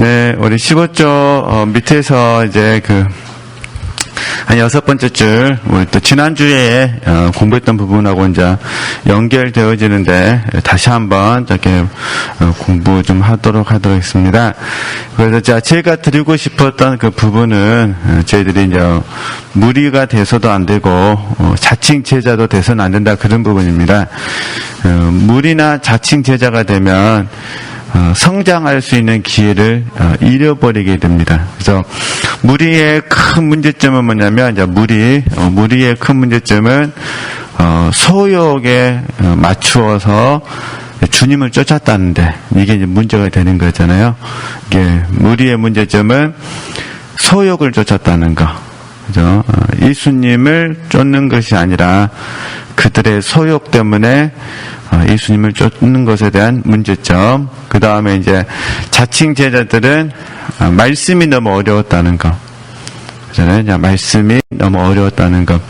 네, 우리 15조 밑에서 이제 한 6번째 줄, 우리 또 지난주에 공부했던 부분하고 이제 연결되어지는데 다시 한번 이렇게 공부 좀 하도록 하겠습니다. 그래서 제가 드리고 싶었던 그 부분은 저희들이 이제 무리가 돼서도 안 되고 자칭 제자도 돼서는 안 된다, 그런 부분입니다. 무리나 자칭 제자가 되면 성장할 수 있는 기회를 잃어버리게 됩니다. 그래서 무리의 큰 문제점은 뭐냐면, 이제 무리의 큰 문제점은 소욕에 맞추어서 주님을 쫓았다는데, 이게 이제 문제가 되는 거잖아요. 이게 무리의 문제점은 소욕을 쫓았다는 거. 그죠? 예수님을 쫓는 것이 아니라 그들의 소욕 때문에 예수님을 쫓는 것에 대한 문제점. 그 다음에 이제 자칭 제자들은 말씀이 너무 어려웠다는 거. 그잖아요. 이제 말씀이 너무 어려웠다는 거.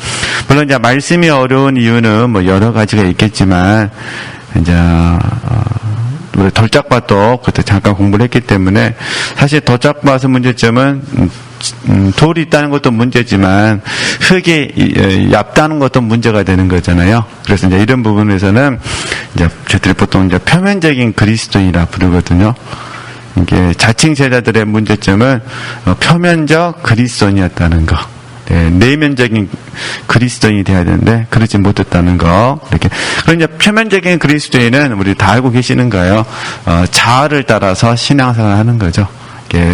물론 이제 말씀이 어려운 이유는 뭐 여러 가지가 있겠지만, 이제 우리 돌짝밭도 그때 잠깐 공부를 했기 때문에, 사실 돌짝밭의 문제점은 돌이 있다는 것도 문제지만 흙이 얇다는 것도 문제가 되는 거잖아요. 그래서 이제 이런 부분에서는 이제 저희들이 보통 이제 표면적인 그리스도인이라 부르거든요. 이게 자칭 제자들의 문제점은 표면적 그리스도인이었다는 거. 네, 내면적인 그리스도인이 돼야 되는데 그러지 못했다는 거. 이렇게. 그럼 이제 표면적인 그리스도인은 우리 다 알고 계시는 거예요. 자아를 따라서 신앙생활을 하는 거죠.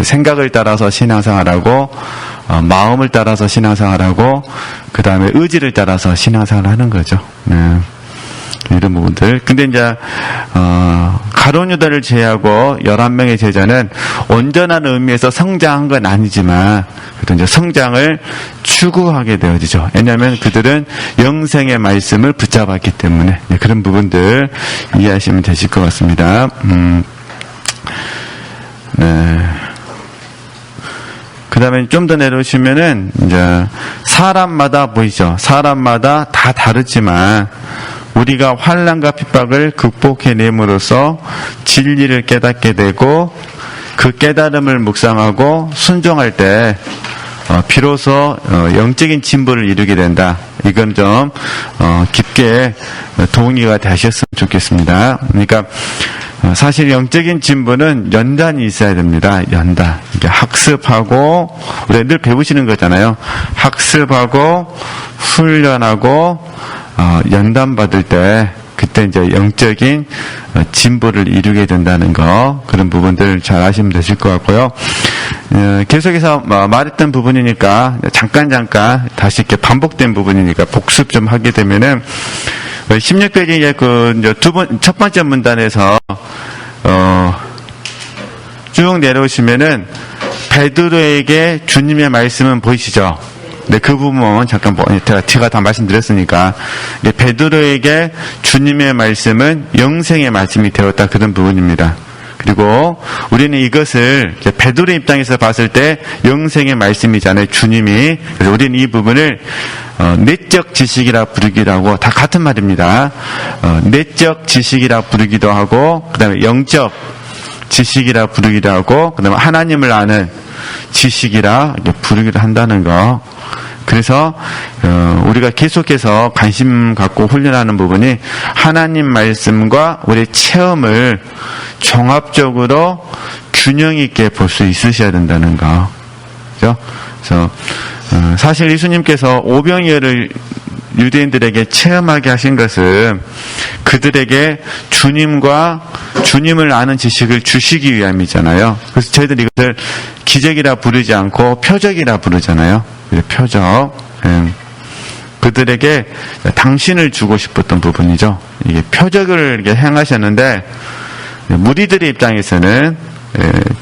생각을 따라서 신앙생활하고, 마음을 따라서 신앙생활하고, 그 다음에 의지를 따라서 신앙생활을 하는 거죠. 네. 이런 부분들. 근데 이제, 가룟 유다를 제외하고 11명의 제자는 온전한 의미에서 성장한 건 아니지만, 그래도 이제 성장을 추구하게 되어지죠. 왜냐하면 그들은 영생의 말씀을 붙잡았기 때문에, 네, 그런 부분들 이해하시면 되실 것 같습니다. 네. 그 다음에 좀 더 내려오시면은, 이제, 사람마다 보이죠? 사람마다 다 다르지만, 우리가 환난과 핍박을 극복해냄으로써 진리를 깨닫게 되고, 그 깨달음을 묵상하고 순종할 때, 비로소, 영적인 진보를 이루게 된다. 이건 좀, 깊게 동의가 되셨으면 좋겠습니다. 그러니까, 사실 영적인 진보는 연단이 있어야 됩니다. 연단. 이게 학습하고, 우리가 늘 배우시는 거잖아요. 학습하고, 훈련하고, 연단 받을 때, 그때 이제 영적인 진보를 이루게 된다는 거, 그런 부분들 잘 아시면 되실 것 같고요. 계속해서 말했던 부분이니까, 잠깐 다시 이렇게 반복된 부분이니까 복습 좀 하게 되면은, 16페이지 첫 번째 문단에서, 쭉 내려오시면은, 베드로에게 주님의 말씀은 보이시죠? 네, 그 부분은 잠깐, 제가 다 말씀드렸으니까, 베드로에게 주님의 말씀은 영생의 말씀이 되었다, 그런 부분입니다. 그리고 우리는 이것을 베드로의 입장에서 봤을 때 영생의 말씀이잖아요, 주님이. 그래서 우리는 이 부분을 내적 지식이라 부르기도 하고, 다 같은 말입니다. 내적 지식이라 부르기도 하고, 그 다음에 영적 지식이라 부르기도 하고, 그 다음에 하나님을 아는 지식이라 부르기도 한다는 거. 그래서 우리가 계속해서 관심 갖고 훈련하는 부분이 하나님 말씀과 우리의 체험을 종합적으로 균형 있게 볼 수 있으셔야 된다는 거. 그죠? 그래서 사실 예수님께서 오병이어를 유대인들에게 체험하게 하신 것은 그들에게 주님을 아는 지식을 주시기 위함이잖아요. 그래서 저희들이 이것을 기적이라 부르지 않고 표적이라 부르잖아요. 표적. 그들에게 당신을 주고 싶었던 부분이죠. 이게 표적을 이렇게 행하셨는데, 무리들의 입장에서는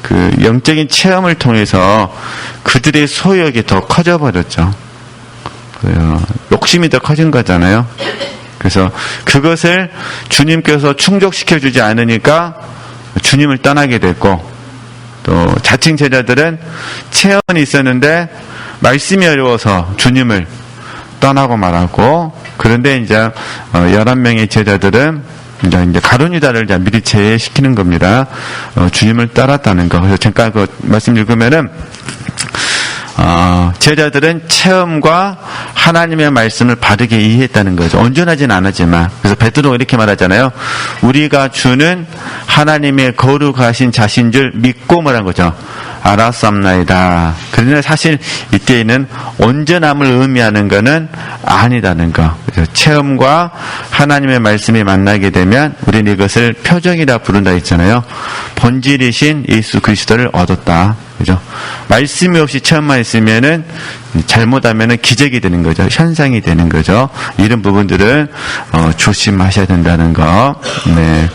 그 영적인 체험을 통해서 그들의 소욕이 더 커져버렸죠. 욕심이 더 커진 거잖아요. 그래서 그것을 주님께서 충족시켜주지 않으니까 주님을 떠나게 됐고, 또 자칭 제자들은 체험이 있었는데 말씀이 어려워서 주님을 떠나고 말았고, 그런데 이제 11명의 제자들은 이제 가룟 유다를 이제 미리 제외시키는 겁니다. 주님을 따랐다는 거. 그래서 잠깐 그 말씀 읽으면은 제자들은 체험과 하나님의 말씀을 바르게 이해했다는 거죠. 온전하진 않았지만. 그래서 베드로가 이렇게 말하잖아요. 우리가 주는 하나님의 거룩하신 자신 줄 믿고 뭐란 거죠. 알았습나이다. 그러나 사실 이때에는 온전함을 의미하는 것은 아니다는 거. 그래서 체험과 하나님의 말씀이 만나게 되면 우리는 이것을 표정이라 부른다 했잖아요. 본질이신 예수 그리스도를 얻었다. 그죠? 말씀이 없이 체험만 있으면은 잘못하면은 기적이 되는 거죠. 현상이 되는 거죠. 이런 부분들은 조심하셔야 된다는 거. 네.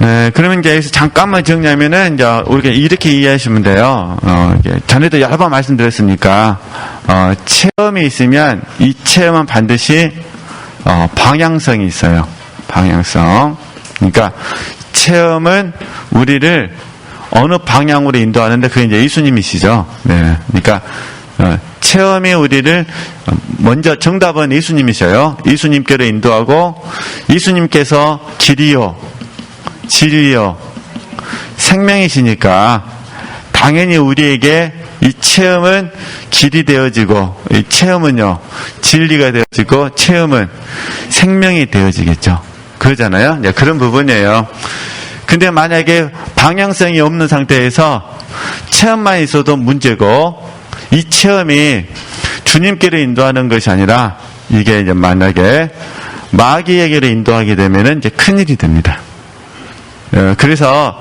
네, 그러면 이제 여기서 잠깐만 정리하면은, 이제, 우리가 이렇게 이해하시면 돼요. 전에도 여러 번 말씀드렸으니까, 체험이 있으면, 이 체험은 반드시, 방향성이 있어요. 방향성. 그러니까, 체험은 우리를 어느 방향으로 인도하는데, 그게 이제 예수님이시죠. 네. 그러니까, 체험이 우리를, 먼저 정답은 예수님이셔요. 예수님께로 인도하고, 예수님께서 길이요, 진리요, 생명이시니까 당연히 우리에게 이 체험은 길이 되어지고 이 체험은요 진리가 되어지고 체험은 생명이 되어지겠죠. 그러잖아요. 네, 그런 부분이에요. 근데 만약에 방향성이 없는 상태에서 체험만 있어도 문제고 이 체험이 주님께로 인도하는 것이 아니라 이게 이제 만약에 마귀에게로 인도하게 되면은 이제 큰일이 됩니다. 그래서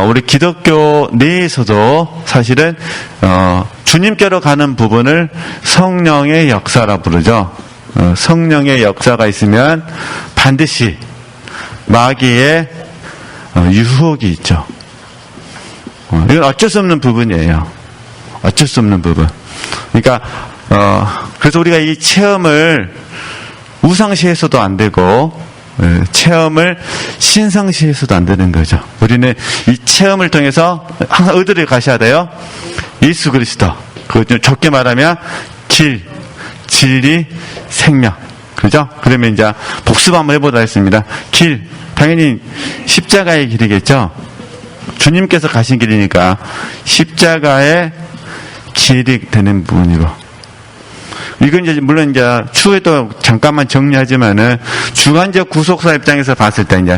우리 기독교 내에서도 사실은 주님께로 가는 부분을 성령의 역사라 부르죠. 성령의 역사가 있으면 반드시 마귀의 유혹이 있죠. 이건 어쩔 수 없는 부분이에요. 어쩔 수 없는 부분. 그러니까 그래서 우리가 이 체험을 우상시해서도 안 되고 체험을 신상시해서도 안 되는 거죠. 우리는 이 체험을 통해서 항상 어디를 가셔야 돼요? 예수 그리스도. 그것 좀 적게 말하면 길, 진리, 생명. 그죠? 그러면 이제 복습 한번 해보도록 하겠습니다. 길, 당연히 십자가의 길이겠죠? 주님께서 가신 길이니까 십자가의 길이 되는 부분이고. 이건 이제, 물론 이제, 추후에도 잠깐만 정리하지만은, 주관적 구속사 입장에서 봤을 때 이제,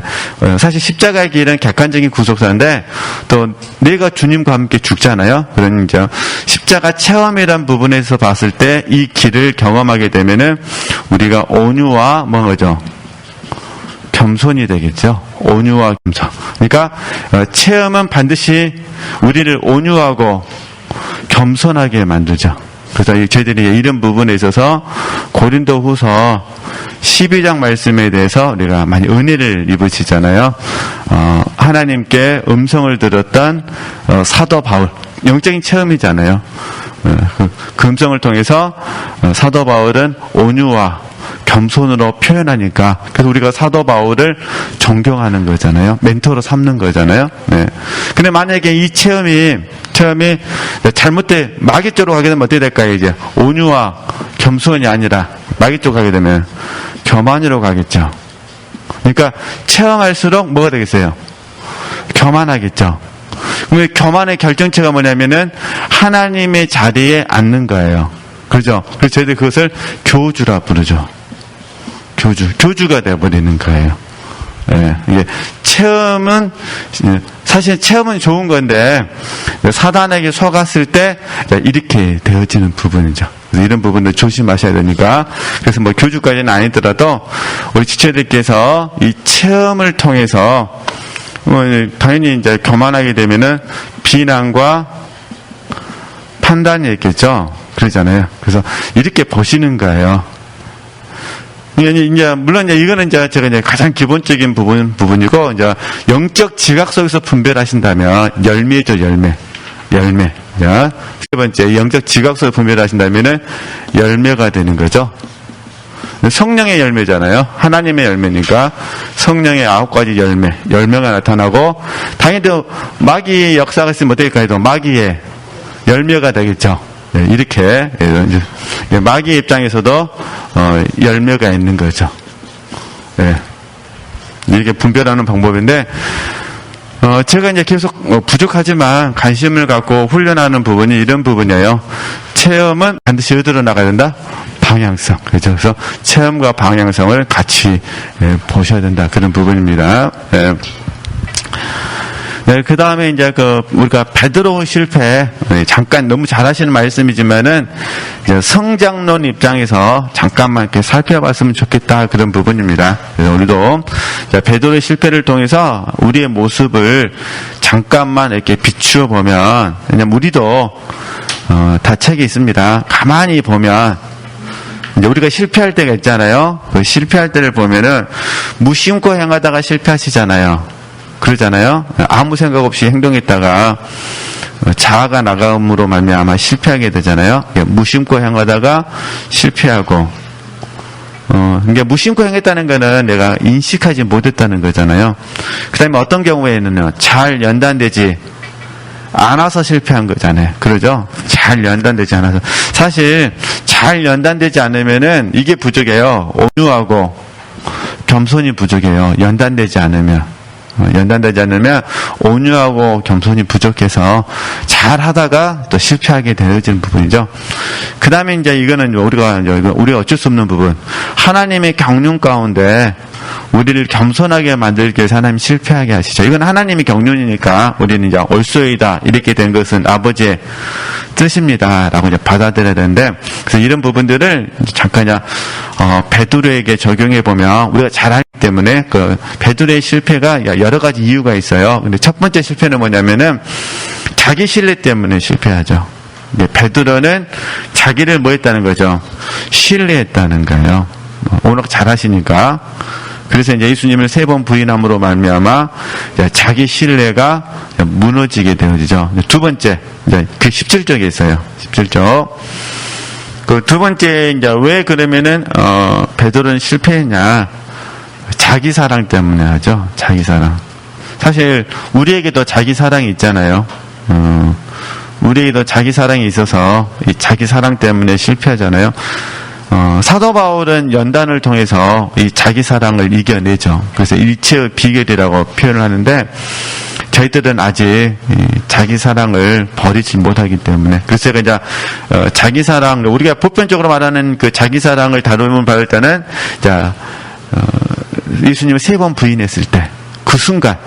사실 십자가의 길은 객관적인 구속사인데, 또, 내가 주님과 함께 죽잖아요? 그런 이제, 십자가 체험이란 부분에서 봤을 때, 이 길을 경험하게 되면은, 우리가 온유와 뭐죠? 겸손이 되겠죠? 온유와 겸손. 그러니까, 체험은 반드시 우리를 온유하고 겸손하게 만들죠. 그래서 저희들이 이런 부분에 있어서 고린도후서 12장 말씀에 대해서 우리가 많이 은혜를 입으시잖아요. 하나님께 음성을 들었던 사도 바울, 영적인 체험이잖아요. 그 음성을 통해서 사도 바울은 온유와 겸손으로 표현하니까 그래서 우리가 사도 바울을 존경하는 거잖아요. 멘토로 삼는 거잖아요. 네. 근데 만약에 이 체험이 잘못돼 마귀 쪽으로 가게 되면 어떻게 될까요? 이제 온유와 겸손이 아니라 마귀 쪽으로 가게 되면 교만으로 가겠죠. 그러니까 체험할수록 뭐가 되겠어요? 교만하겠죠. 그럼 교만의 결정체가 뭐냐면은 하나님의 자리에 앉는 거예요. 그렇죠? 그래서 저희들 그것을 교주라 부르죠. 교주가 되어버리는 거예요. 예, 이게 체험은 사실 체험은 좋은 건데 사단에게 속았을 때 이렇게 되어지는 부분이죠. 그래서 이런 부분을 조심하셔야 되니까 그래서 뭐 교주까지는 아니더라도 우리 지체들께서 이 체험을 통해서 당연히 이제 교만하게 되면은 비난과 판단이 있겠죠. 그러잖아요. 그래서 이렇게 보시는 거예요. 이제 물론 이제 이거는 이제 제가 이제 가장 기본적인 부분이고 이제 영적 지각 속에서 분별하신다면 열매죠, 열매. 자, 세 번째 영적 지각 속에서 분별하신다면은 열매가 되는 거죠. 성령의 열매잖아요. 하나님의 열매니까 성령의 9가지 열매가 나타나고 당연히 마귀의 역사가 있으면 어떻게 될까요? 마귀의 열매가 되겠죠. 네, 이렇게 마귀의 입장에서도 열매가 있는 거죠. 네, 이렇게 분별하는 방법인데, 제가 이제 계속 부족하지만 관심을 갖고 훈련하는 부분이 이런 부분이에요. 체험은 반드시 어디로 나가야 된다? 방향성. 그렇죠? 그래서 체험과 방향성을 같이 보셔야 된다. 그런 부분입니다. 네, 그 다음에 이제 우리가 베드로 실패, 잠깐 너무 잘하시는 말씀이지만은, 이제 성장론 입장에서 잠깐만 이렇게 살펴봤으면 좋겠다. 그런 부분입니다. 그래서 우리도 베드로의 실패를 통해서 우리의 모습을 잠깐만 이렇게 비추어 보면, 왜냐면 우리도, 다책이 있습니다. 가만히 보면, 이제 우리가 실패할 때가 있잖아요. 그 실패할 때를 보면은, 무심코 행하다가 실패하시잖아요. 그러잖아요. 아무 생각 없이 행동했다가 자아가 나감으로 말미암아 실패하게 되잖아요. 무심코 행하다가 실패하고, 그러니까 무심코 행했다는 거는 내가 인식하지 못했다는 거잖아요. 그 다음에 어떤 경우에는요, 잘 연단되지 않아서 실패한 거잖아요. 그러죠? 잘 연단되지 않아서. 사실 잘 연단되지 않으면은 이게 부족해요. 온유하고 겸손이 부족해요. 연단되지 않으면 온유하고 겸손이 부족해서 잘 하다가 또 실패하게 되어지는 부분이죠. 그 다음에 이제 이거는 우리가 어쩔 수 없는 부분. 하나님의 경륜 가운데 우리를 겸손하게 만들기 위해서 하나님 실패하게 하시죠. 이건 하나님의 경륜이니까 우리는 이제 올소이다. 이렇게 된 것은 아버지의 뜻입니다. 라고 이제 받아들여야 되는데, 그래서 이런 부분들을 잠깐 베드로에게 적용해 보면 우리가 잘하기 때문에 그 베드로의 실패가 여러 가지 이유가 있어요. 근데 첫 번째 실패는 뭐냐면은 자기 신뢰 때문에 실패하죠. 베드로는 자기를 뭐 했다는 거죠? 신뢰했다는 거예요. 워낙 잘하시니까. 그래서 이제 예수님을 3번 부인함으로 말미암아 자기 신뢰가 무너지게 되어지죠. 두 번째, 이제 그 17쪽에 있어요. 17쪽. 그 두 번째, 이제 왜 그러면은, 베드로는 실패했냐. 자기 사랑 때문에 하죠. 자기 사랑. 사실, 우리에게도 자기 사랑이 있잖아요. 우리에게도 자기 사랑이 있어서, 이 자기 사랑 때문에 실패하잖아요. 사도 바울은 연단을 통해서 이 자기 사랑을 이겨내죠. 그래서 일체의 비결이라고 표현을 하는데, 저희들은 아직 자기 사랑을 버리지 못하기 때문에. 그래서 제가 이제 자기 사랑, 우리가 보편적으로 말하는 그 자기 사랑을 다루면 받을 때는, 예수님을 3번 부인했을 때, 그 순간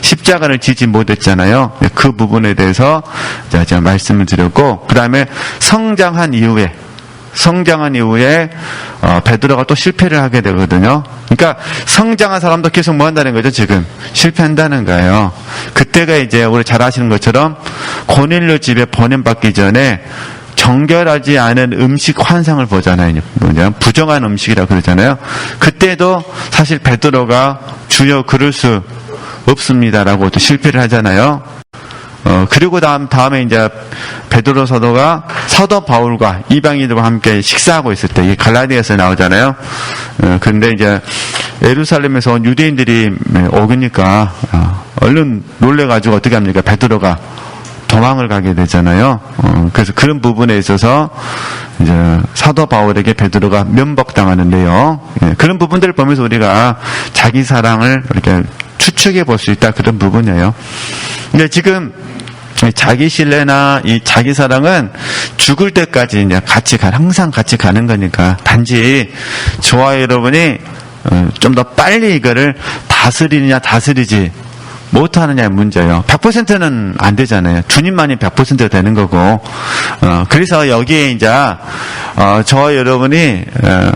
십자가를 지지 못했잖아요. 그 부분에 대해서 제가 말씀을 드렸고, 그 다음에 성장한 이후에 베드로가 또 실패를 하게 되거든요. 그러니까 성장한 사람도 계속 뭐 한다는 거죠, 지금? 실패한다는 거예요. 그때가 이제 우리 잘 아시는 것처럼 고넬료 집에 보냄받기 전에 정결하지 않은 음식 환상을 보잖아요. 뭐냐? 부정한 음식이라고 그러잖아요. 그때도 사실 베드로가 주여 그럴 수 없습니다라고 또 실패를 하잖아요. 그리고 다음에 이제 베드로 사도가 사도 바울과 이방인들과 함께 식사하고 있을 때, 이게 갈라디아에서 나오잖아요. 그런데 이제 예루살렘에서 온 유대인들이 오니까, 얼른 놀래가지고 어떻게 합니까? 베드로가 도망을 가게 되잖아요. 그래서 그런 부분에 있어서 이제 사도 바울에게 베드로가 면박당하는데요. 그런 부분들을 보면서 우리가 자기 사랑을 이렇게 추측해 볼 수 있다. 그런 부분이에요. 근데 지금 자기 신뢰나 이 자기 사랑은 죽을 때까지 이제 항상 같이 가는 거니까, 단지 저와 여러분이 좀 더 빨리 이거를 다스리느냐 다스리지 못하느냐의 문제예요. 100%는 안 되잖아요. 주님만이 100% 되는 거고. 그래서 여기에 이제 저와 여러분이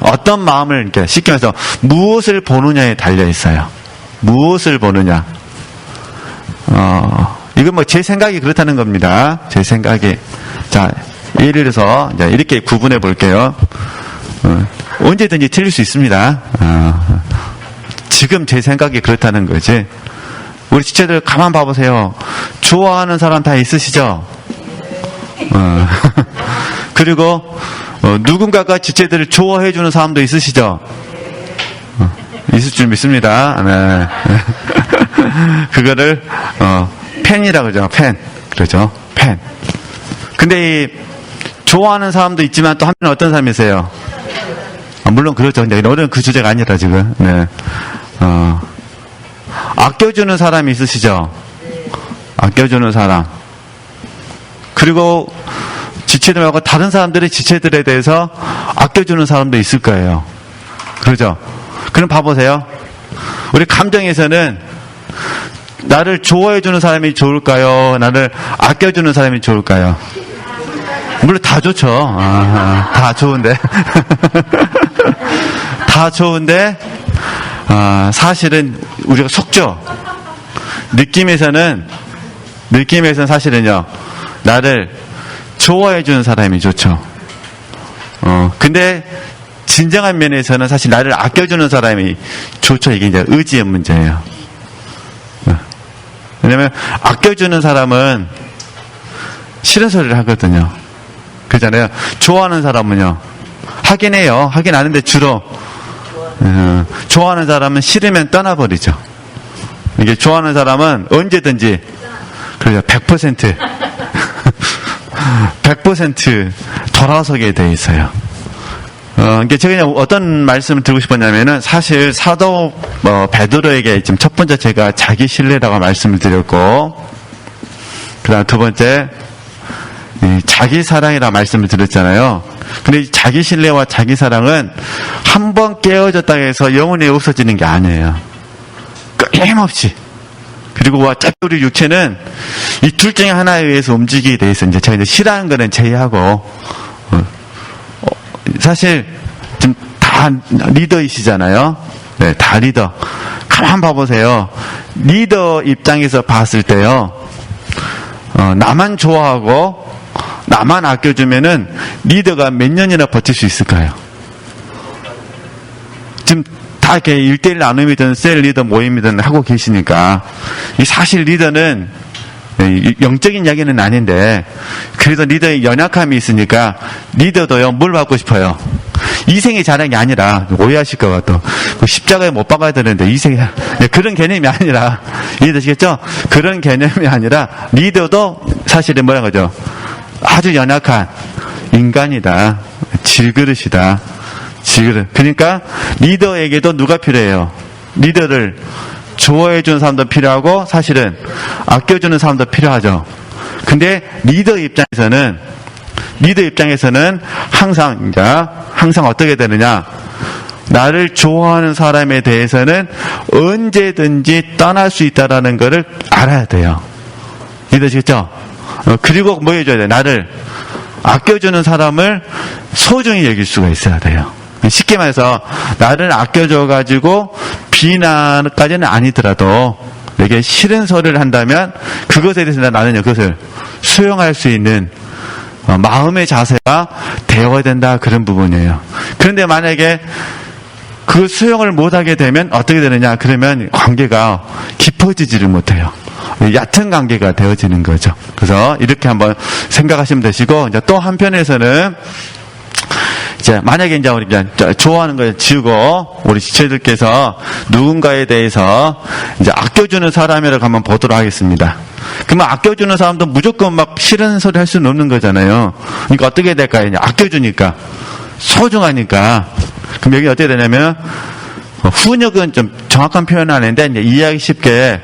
어떤 마음을, 이렇게 쉽게 말해서 무엇을 보느냐에 달려 있어요. 무엇을 보느냐. 이건 뭐 제 생각이 그렇다는 겁니다. 제 생각이. 자, 예를 들어서 이제 이렇게 구분해 볼게요. 언제든지 틀릴 수 있습니다. 지금 제 생각이 그렇다는 거지. 우리 지체들 가만 봐보세요. 좋아하는 사람 다 있으시죠? 그리고 누군가가 지체들을 좋아해주는 사람도 있으시죠? 있을 줄 믿습니다. 네. 그거를 팬이라고 그러죠. 팬. 그러죠. 팬. 근데 이 좋아하는 사람도 있지만 또 한편은 어떤 사람이세요? 물론 그렇죠. 근데 오늘은 그 주제가 아니라 지금. 네. 아껴주는 사람이 있으시죠? 아껴주는 사람. 그리고 지체들 말고 다른 사람들의 지체들에 대해서 아껴주는 사람도 있을 거예요. 그러죠? 그럼 봐보세요. 우리 감정에서는 나를 좋아해주는 사람이 좋을까요? 나를 아껴주는 사람이 좋을까요? 물론 다 좋죠. 다 좋은데. 다 좋은데, 사실은 우리가 속죠. 느낌에서는 사실은요, 나를 좋아해주는 사람이 좋죠. 근데 진정한 면에서는 사실 나를 아껴주는 사람이 좋죠. 이게 이제 의지의 문제예요. 왜냐면 아껴주는 사람은 싫은 소리를 하거든요. 그렇잖아요. 좋아하는 사람은요, 하긴 해요. 하긴 하는데 주로 좋아하는 사람은 싫으면 떠나버리죠. 이게 좋아하는 사람은 언제든지 그래요. 100% 100% 돌아서게 돼 있어요. 이게 제가 그냥 어떤 말씀을 드리고 싶었냐면은, 사실 사도 베드로에게 지금 첫 번째 제가 자기 신뢰라고 말씀을 드렸고, 그다음 두 번째 자기 사랑이라고 말씀을 드렸잖아요. 근데 이 자기 신뢰와 자기 사랑은 한 번 깨어졌다 해서 영원히 없어지는 게 아니에요. 끊임없이. 그리고 어차피 우리 육체는 이 둘 중에 하나에 의해서 움직이게 돼 있어요. 제가 이제 싫어하는 거는 제외하고, 사실 지금 다 리더이시잖아요. 네, 다 리더. 가만 봐보세요. 리더 입장에서 봤을 때요, 나만 좋아하고 나만 아껴주면은 리더가 몇 년이나 버틸 수 있을까요? 지금 다 이렇게 1대1 나눔이든 셀 리더 모임이든 하고 계시니까, 이 사실 리더는 영적인 이야기는 아닌데, 그래도 리더의 연약함이 있으니까 리더도요, 뭘 받고 싶어요? 이생의 자랑이 아니라, 오해하실 것 같아. 십자가에 못 박아야 되는데 이생이, 그런 개념이 아니라, 이해되시겠죠? 그런 개념이 아니라 리더도 사실은 뭐라 그러죠? 아주 연약한 인간이다. 질그릇이다. 질그릇. 그러니까 리더에게도 누가 필요해요? 리더를 좋아해주는 사람도 필요하고, 사실은 아껴주는 사람도 필요하죠. 근데 리더 입장에서는 항상 어떻게 되느냐? 나를 좋아하는 사람에 대해서는 언제든지 떠날 수 있다라는 것을 알아야 돼요. 이해되시겠죠? 그리고 뭐 해줘야 돼요? 나를 아껴주는 사람을 소중히 여길 수가 있어야 돼요. 쉽게 말해서 나를 아껴줘가지고 비난까지는 아니더라도 내게 싫은 소리를 한다면 그것에 대해서 나는요, 그것을 수용할 수 있는 마음의 자세가 되어야 된다, 그런 부분이에요. 그런데 만약에 그 수용을 못하게 되면 어떻게 되느냐? 그러면 관계가 깊어지지를 못해요. 얕은 관계가 되어지는 거죠. 그래서 이렇게 한번 생각하시면 되시고, 이제 또 한편에서는 이제 만약에 이제 우리 그냥 좋아하는 걸 지우고 우리 지체들께서 누군가에 대해서 이제 아껴주는 사람이라고 한번 보도록 하겠습니다. 그러면 아껴주는 사람도 무조건 막 싫은 소리 할 수는 없는 거잖아요. 그러니까 어떻게 될까요? 이제 아껴주니까, 소중하니까. 그럼 여기 어떻게 되냐면, 훈육은 좀 정확한 표현은 아닌데, 이제 이해하기 쉽게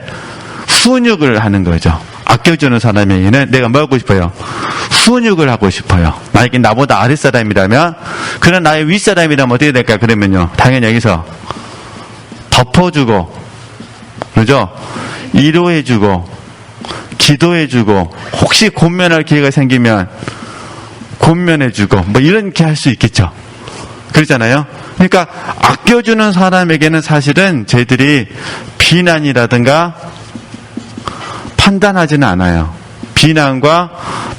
훈육을 하는 거죠. 아껴주는 사람에게는 내가 뭐 하고 싶어요? 훈육을 하고 싶어요. 만약에 나보다 아랫사람이라면, 그런 나의 윗사람이라면 어떻게 될까요? 그러면요, 당연히 여기서 덮어주고, 그러죠? 위로해주고, 기도해주고, 혹시 곤면할 기회가 생기면 곤면해주고, 뭐 이렇게 할 수 있겠죠. 그렇잖아요. 그러니까 아껴주는 사람에게는 사실은 저희들이 비난이라든가 판단하지는 않아요. 비난과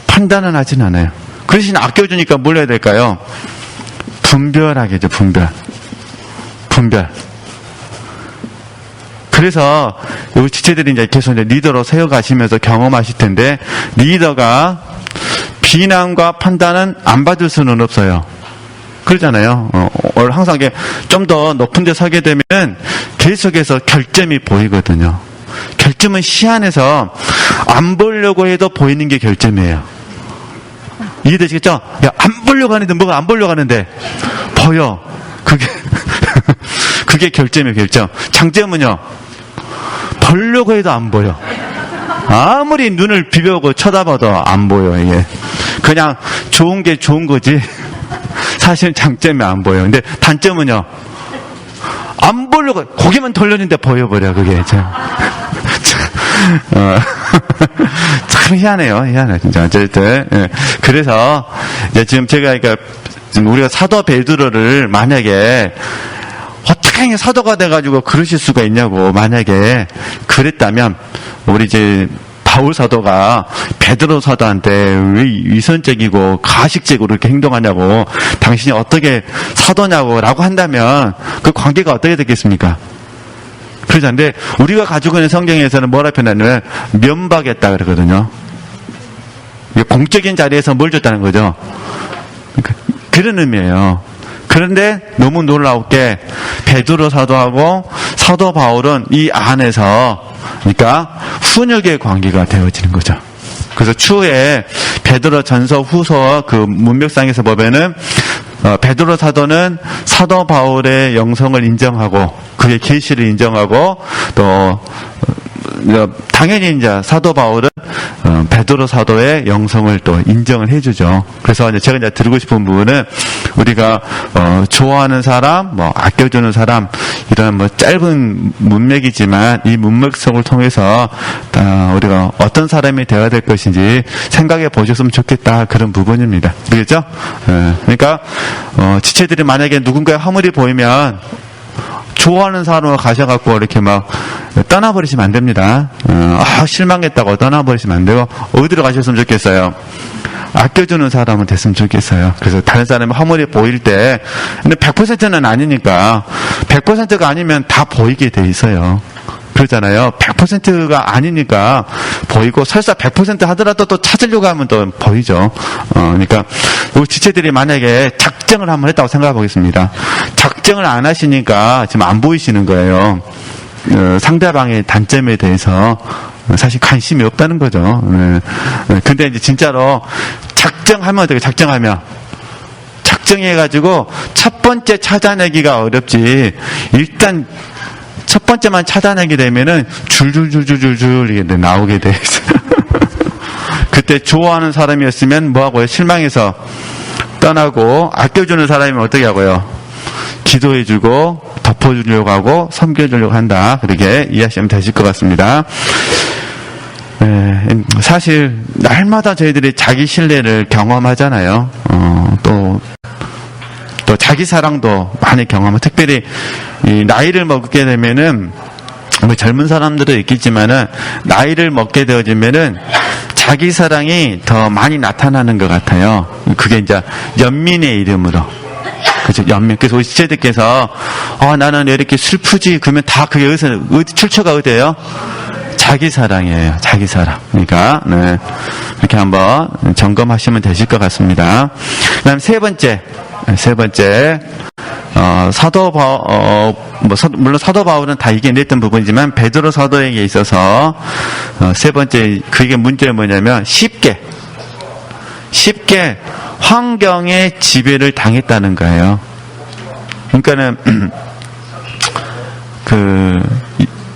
판단은 하지는 않아요. 그 대신 아껴주니까 뭘 해야 될까요? 분별하겠죠. 분별. 그래서 우리 지체들이 이제 계속 이제 리더로 세워가시면서 경험하실 텐데, 리더가 비난과 판단은 안 받을 수는 없어요. 그러잖아요. 항상 좀 더 높은 데 서게 되면 계속해서 결점이 보이거든요. 결점은 시안에서 안 보려고 해도 보이는 게 결점이에요. 이해되시겠죠? 야, 안 보려고 하는데, 뭐가 안 보려고 하는데 보여. 그게 결점이에요, 결점. 장점은요, 보려고 해도 안 보여. 아무리 눈을 비벼고 쳐다봐도 안 보여, 이게. 그냥 좋은 게 좋은 거지. 사실 장점이 안 보여. 근데 단점은요, 안 보려고, 고개만 돌렸는데 보여버려, 그게. 참 희한해요, 희한해, 진짜. 어쨌든. 예. 그래서, 이제 지금 제가, 그러니까, 지금 우리가 사도 베드로를 만약에, 어떻게 사도가 돼가지고 그러실 수가 있냐고, 만약에 그랬다면, 우리 이제, 바울 사도가 베드로 사도한테 왜 위선적이고 가식적으로 이렇게 행동하냐고, 당신이 어떻게 사도냐고 라고 한다면 그 관계가 어떻게 됐겠습니까? 그러잖데 우리가 가지고 있는 성경에서는 뭐라 표현하냐면 면박했다 그러거든요. 공적인 자리에서 뭘 줬다는 거죠. 그런 의미예요. 그런데 너무 놀라웠게 베드로 사도하고 사도 바울은 이 안에서, 그러니까 훈육의 관계가 되어지는 거죠. 그래서 추후에 베드로 전서 후서 그 문맥상에서 보면은 베드로 사도는 사도 바울의 영성을 인정하고 그의 계시를 인정하고 또 당연히 이제 사도 바울은 베드로 사도의 영성을 또 인정을 해주죠. 그래서 이제 제가 이제 드리고 싶은 부분은 우리가 좋아하는 사람, 뭐 아껴주는 사람, 이런 뭐 짧은 문맥이지만 이 문맥성을 통해서 우리가 어떤 사람이 되어야 될 것인지 생각해 보셨으면 좋겠다, 그런 부분입니다. 그렇죠? 그러니까 지체들이 만약에 누군가의 허물이 보이면 좋아하는 사람으로 가셔갖고 이렇게 막 떠나버리시면 안 됩니다. 실망했다고 떠나버리시면 안 되고, 어디로 가셨으면 좋겠어요? 아껴주는 사람은 됐으면 좋겠어요. 그래서 다른 사람이 허물이 보일 때, 근데 100%는 아니니까, 100%가 아니면 다 보이게 돼 있어요. 그러잖아요. 100%가 아니니까 보이고, 설사 100% 하더라도 또 찾으려고 하면 또 보이죠. 그러니까 우리 지체들이 만약에 작정을 한번 했다고 생각해 보겠습니다. 작정을 안 하시니까 지금 안 보이시는 거예요. 상대방의 단점에 대해서 사실 관심이 없다는 거죠. 근데 이제 진짜로 작정하면 어떻게, 작정해가지고 첫 번째 찾아내기가 어렵지, 일단 첫 번째만 찾아내게 되면은 줄줄줄줄줄 이게 나오게 돼 있어요. 그때 좋아하는 사람이었으면 뭐하고요? 실망해서 떠나고, 아껴주는 사람이면 어떻게 하고요? 기도해주고 덮어주려고 하고 섬겨주려고 한다. 그렇게 이해하시면 되실 것 같습니다. 사실 날마다 저희들이 자기 신뢰를 경험하잖아요. 또 자기 사랑도 많이 경험하고, 특별히 이 나이를 먹게 되면은, 뭐 젊은 사람들도 있겠지만은 나이를 먹게 되어지면은 자기 사랑이 더 많이 나타나는 것 같아요. 그게 이제 연민의 이름으로. 그죠, 연민. 그래서 우리 지체들께서 나는 왜 이렇게 슬프지? 그러면 다 그게 출처가 어디예요? 자기 사랑이에요. 자기 사랑. 그러니까 이렇게 한번 점검하시면 되실 것 같습니다. 그다음 세 번째, 물론 사도 바울은 다 이겨냈던 부분이지만 베드로 사도에게 있어서 세 번째, 그게 문제는 뭐냐면 쉽게 환경의 지배를 당했다는 거예요. 그러니까는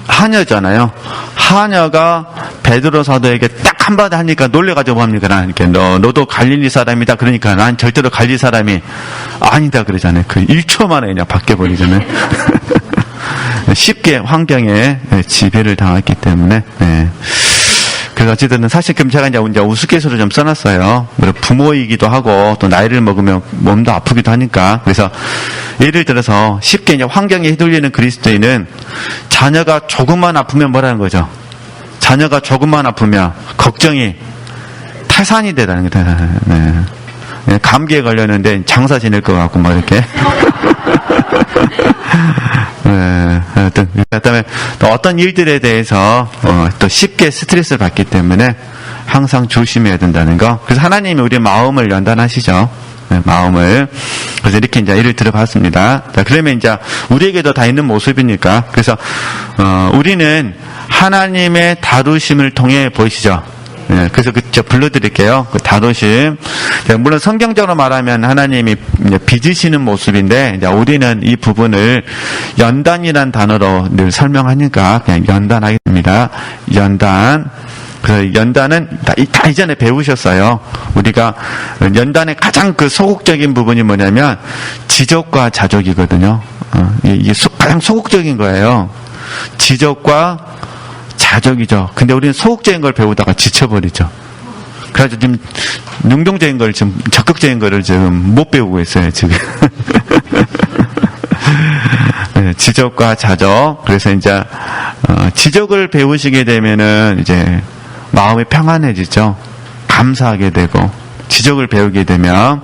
하녀잖아요. 하녀가 베드로 사도에게 딱 한마디 하니까 놀래가지고 뭡니까? 이렇게 너도 갈릴리 사람이다. 그러니까 난 절대로 갈릴리 사람이 아니다 그러잖아요. 그 1초 만에 그냥 바뀌어버리잖아요. 쉽게 환경에 지배를 당했기 때문에. 그래서 어쨌든 사실 그럼 제가 이제 우스갯소리를 좀 써놨어요. 부모이기도 하고 또 나이를 먹으면 몸도 아프기도 하니까. 그래서 예를 들어서 쉽게 이제 환경에 휘둘리는 그리스도인은 자녀가 조금만 아프면 뭐라는 거죠? 자녀가 조금만 아프면 걱정이 태산이 되다는 거예요. 감기에 걸렸는데 장사 지낼 것 같고 뭐 이렇게. 그다음에 또 어떤 일들에 대해서 또 쉽게 스트레스를 받기 때문에 항상 조심해야 된다는 거. 그래서 하나님이 우리의 마음을 연단하시죠. 마음을. 그래서 이렇게 이제 예를 들어봤습니다. 그러면 이제 우리에게도 다 있는 모습이니까. 그래서 우리는 하나님의 다루심을 통해 보이시죠. 예, 그래서 불러드릴게요. 그 다도심. 물론 성경적으로 말하면 하나님이 빚으시는 모습인데, 이제 우리는 이 부분을 연단이란 단어로 늘 설명하니까 그냥 연단하겠습니다. 연단. 그래서 연단은 다 이전에 배우셨어요. 우리가 연단의 가장 그 소극적인 부분이 뭐냐면 지적과 자족이거든요. 이게 가장 소극적인 거예요. 지적과 자족이죠. 근데 우리는 소극적인 걸 배우다가 지쳐버리죠. 그래서 지금 능동적인 걸 지금 적극적인 거를 지금 못 배우고 있어요, 지금. 네, 지적과 자족. 그래서 이제 지적을 배우시게 되면은 이제 마음이 평안해지죠. 감사하게 되고, 지적을 배우게 되면,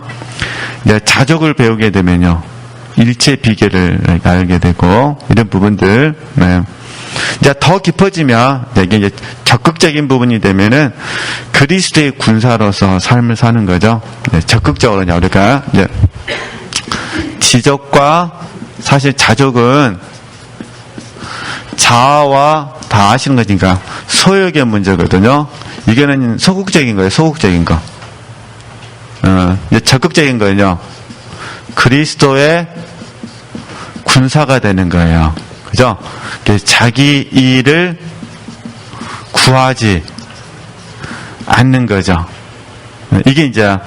이제 자족을 배우게 되면요, 일체 비결을 알게 되고, 이런 부분들, 네. 이제 더 깊어지면, 이게 이제 적극적인 부분이 되면은, 그리스도의 군사로서 삶을 사는 거죠. 네, 적극적으로, 우리가, 이제, 지적과, 사실 자족은, 자아와 다 아시는 거니까 소욕의 문제거든요. 이거는 소극적인 거예요. 소극적인 거. 이제 적극적인 거는요. 그리스도의 군사가 되는 거예요. 그죠? 자기 일을 구하지 않는 거죠. 이게 이제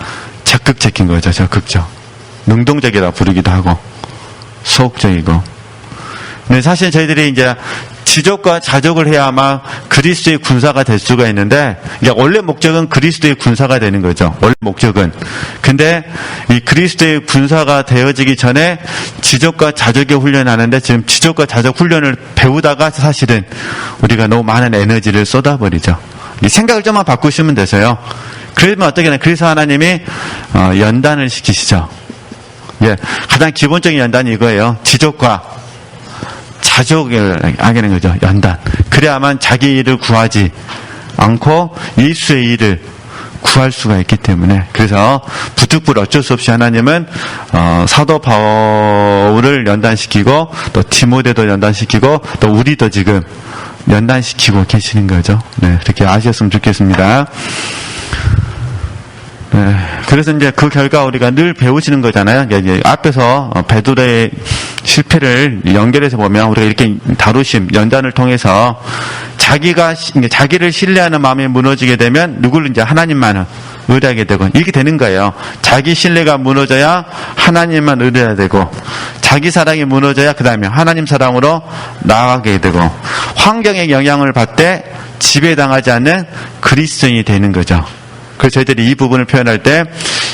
적극적인 거죠. 적극적. 능동적이라 부르기도 하고 소극적이고. 근데 사실 저희들이 이제 지적과 자족을 해야만 그리스도의 군사가 될 수가 있는데, 이제 원래 목적은 그리스도의 군사가 되는 거죠. 원래 목적은. 근데 이 그리스도의 군사가 되어지기 전에 지적과 자족의 훈련하는데, 지금 지적과 자족 훈련을 배우다가 사실은 우리가 너무 많은 에너지를 쏟아버리죠. 이 생각을 좀만 바꾸시면 되세요. 그러면 어떻게 하냐. 그래서 하나님이 연단을 시키시죠. 예, 가장 기본적인 연단이 이거예요. 지적과 자족을 하게 되는 거죠. 연단. 그래야만 자기 일을 구하지 않고 예수의 일을 구할 수가 있기 때문에. 그래서 부득불 어쩔 수 없이 하나님은 사도 바울을 연단시키고 또 디모데도 연단시키고 또 우리도 지금 연단시키고 계시는 거죠. 네, 그렇게 아셨으면 좋겠습니다. 네, 그래서 이제 그 결과 우리가 늘 배우시는 거잖아요. 이제 앞에서 베드로의 실패를 연결해서 보면 우리가 이렇게 다루심, 연단을 통해서 자기를 신뢰하는 마음이 무너지게 되면 누구를 이제 하나님만 의뢰하게 되고 이렇게 되는 거예요. 자기 신뢰가 무너져야 하나님만 의뢰해야 되고, 자기 사랑이 무너져야 그 다음에 하나님 사랑으로 나아가게 되고, 환경의 영향을 받되 지배당하지 않는 그리스도인이 되는 거죠. 그래서 저희들이 이 부분을 표현할 때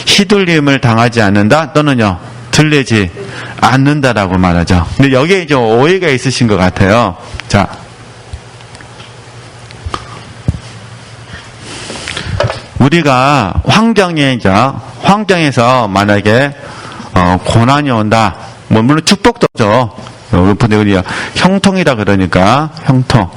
휘둘림을 당하지 않는다 또는요 들리지 않는다라고 말하죠. 근데 여기에 이제 오해가 있으신 것 같아요. 자, 우리가 환경에서 만약에 고난이 온다. 뭐 물론 축복도 오죠. 우리 형통이다 그러니까 형통.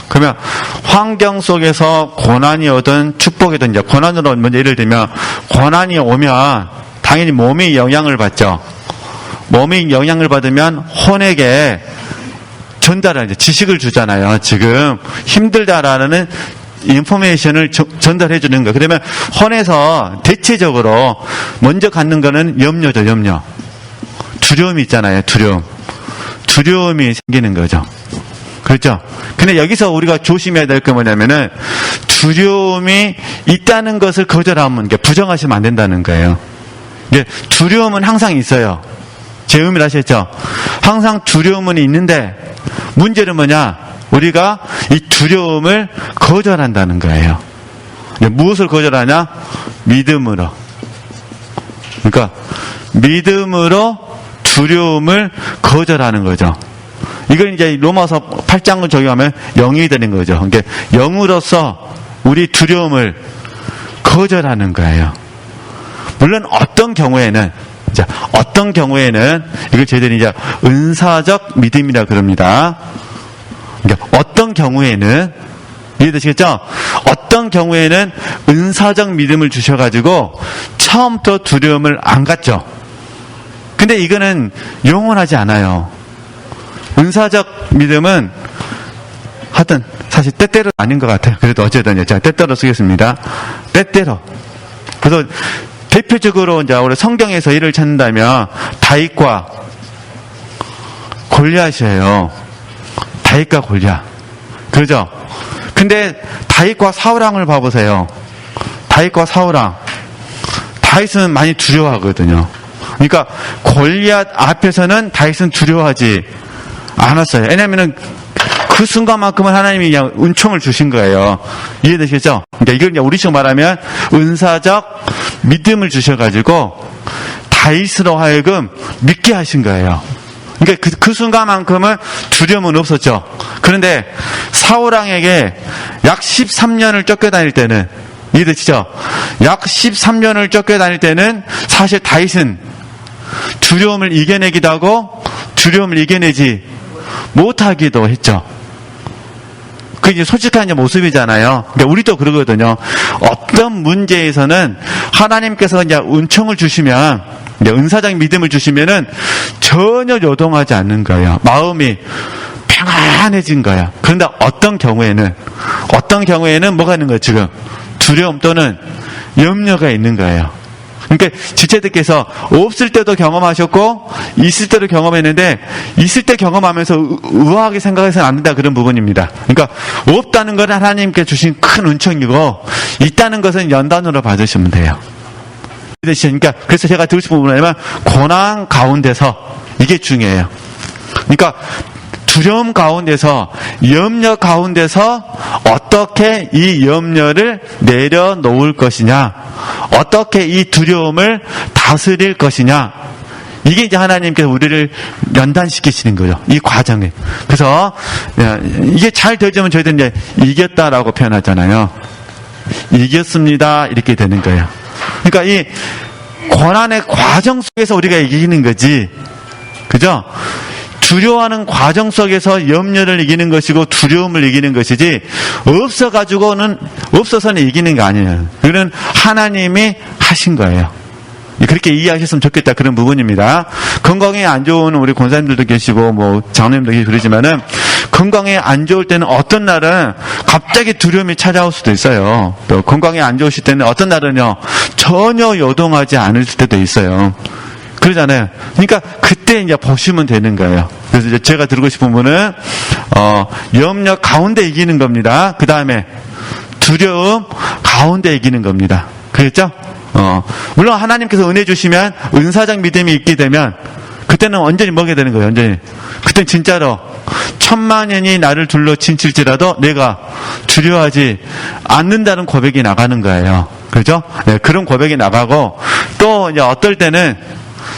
그러면 환경 속에서 고난이 오든 축복이든, 이제 고난으로 먼저 예를 들면 고난이 오면 당연히 몸이 영향을 받죠. 몸이 영향을 받으면 혼에게 전달하는 지식을 주잖아요. 지금 힘들다라는 인포메이션을 전달해 주는 거. 그러면 혼에서 대체적으로 먼저 갖는 거는 염려죠. 염려. 두려움이 있잖아요. 두려움이 생기는 거죠. 그렇죠? 근데 여기서 우리가 조심해야 될 게 뭐냐면은 두려움이 있다는 것을 거절하면, 부정하시면 안 된다는 거예요. 두려움은 항상 있어요. 제 의미를 아시겠죠? 항상 두려움은 있는데 문제는 뭐냐? 우리가 이 두려움을 거절한다는 거예요. 무엇을 거절하냐? 믿음으로. 그러니까 믿음으로 두려움을 거절하는 거죠. 이걸 이제 로마서 8장을 적용하면 영이 되는 거죠. 그러니까 영으로서 우리 두려움을 거절하는 거예요. 물론 어떤 경우에는 이걸 저희들이 이제 은사적 믿음이라 그럽니다. 그러니까 어떤 경우에는 이해되시겠죠? 어떤 경우에는 은사적 믿음을 주셔가지고 처음부터 두려움을 안 갖죠. 근데 이거는 영원하지 않아요. 은사적 믿음은 하여튼 사실 때때로 아닌 것 같아요. 그래도 어쨌든 제가 때때로 쓰겠습니다. 때때로. 그래서 대표적으로 이제 우리 성경에서 이를 찾는다면 다윗과 골리앗이에요. 다윗과 골리앗. 그죠? 근데 다윗과 사울왕을 봐보세요. 다윗과 사울왕. 다윗은 많이 두려워하거든요. 그러니까 골리앗 앞에서는 다윗은 두려워하지 않았어요. 왜냐면은 그 순간만큼은 하나님이 그냥 은총을 주신 거예요. 이해되시죠? 그러니까 이걸 이제 우리식 말하면 은사적 믿음을 주셔가지고 다윗으로 하여금 믿게 하신 거예요. 그러니까 그 순간만큼은 두려움은 없었죠. 그런데 사울왕에게 약 13년을 쫓겨다닐 때는, 이해되시죠? 약 13년을 쫓겨다닐 때는 사실 다윗은 두려움을 이겨내기도 하고 두려움을 이겨내지 못하기도 했죠. 그게 솔직한 이제 모습이잖아요. 그러니까 우리도 그러거든요. 어떤 문제에서는 하나님께서 이제 은총을 주시면, 이제 은사적 믿음을 주시면은 전혀 요동하지 않는 거예요. 마음이 평안해진 거야. 그런데 어떤 경우에는 뭐가 있는 거예요, 지금? 두려움 또는 염려가 있는 거예요. 그러니까 지체들께서 없을 때도 경험하셨고 있을 때도 경험했는데 있을 때 경험하면서 의아하게 생각해서는 안 된다, 그런 부분입니다. 그러니까 없다는 건 하나님께 주신 큰 은총이고 있다는 것은 연단으로 받으시면 돼요. 그러니까 그래서 제가 드리고 싶은 부분은 뭐냐면 고난 가운데서, 이게 중요해요. 그러니까 두려움 가운데서, 염려 가운데서 어떻게 이 염려를 내려놓을 것이냐, 어떻게 이 두려움을 다스릴 것이냐, 이게 이제 하나님께서 우리를 연단시키시는 거죠. 이 과정에. 그래서 이게 잘 되려면 저희들은 이제 이겼다라고 표현하잖아요. 이겼습니다, 이렇게 되는 거예요. 그러니까 이 고난의 과정 속에서 우리가 이기는 거지, 그죠? 두려워하는 과정 속에서 염려를 이기는 것이고 두려움을 이기는 것이지, 없어서는 이기는 게 아니에요. 그건 하나님이 하신 거예요. 그렇게 이해하셨으면 좋겠다, 그런 부분입니다. 건강에 안 좋은 우리 권사님들도 계시고 뭐 장로님도 계시고 그러지만은, 건강에 안 좋을 때는 어떤 날은 갑자기 두려움이 찾아올 수도 있어요. 또 건강에 안 좋으실 때는 어떤 날은요 전혀 요동하지 않을 때도 있어요. 그러잖아요. 그러니까 그때 이제 보시면 되는 거예요. 그래서 이제 제가 드리고 싶은 분은 염려 가운데 이기는 겁니다. 그 다음에 두려움 가운데 이기는 겁니다. 그랬죠? 물론 하나님께서 은혜 주시면 은사적 믿음이 있게 되면 그때는 완전히 먹게 되는 거예요. 완전히. 그때는 진짜로 천만년이 나를 둘러 친칠지라도 내가 두려워하지 않는다는 고백이 나가는 거예요. 그렇죠? 네, 그런 고백이 나가고, 또 이제 어떨 때는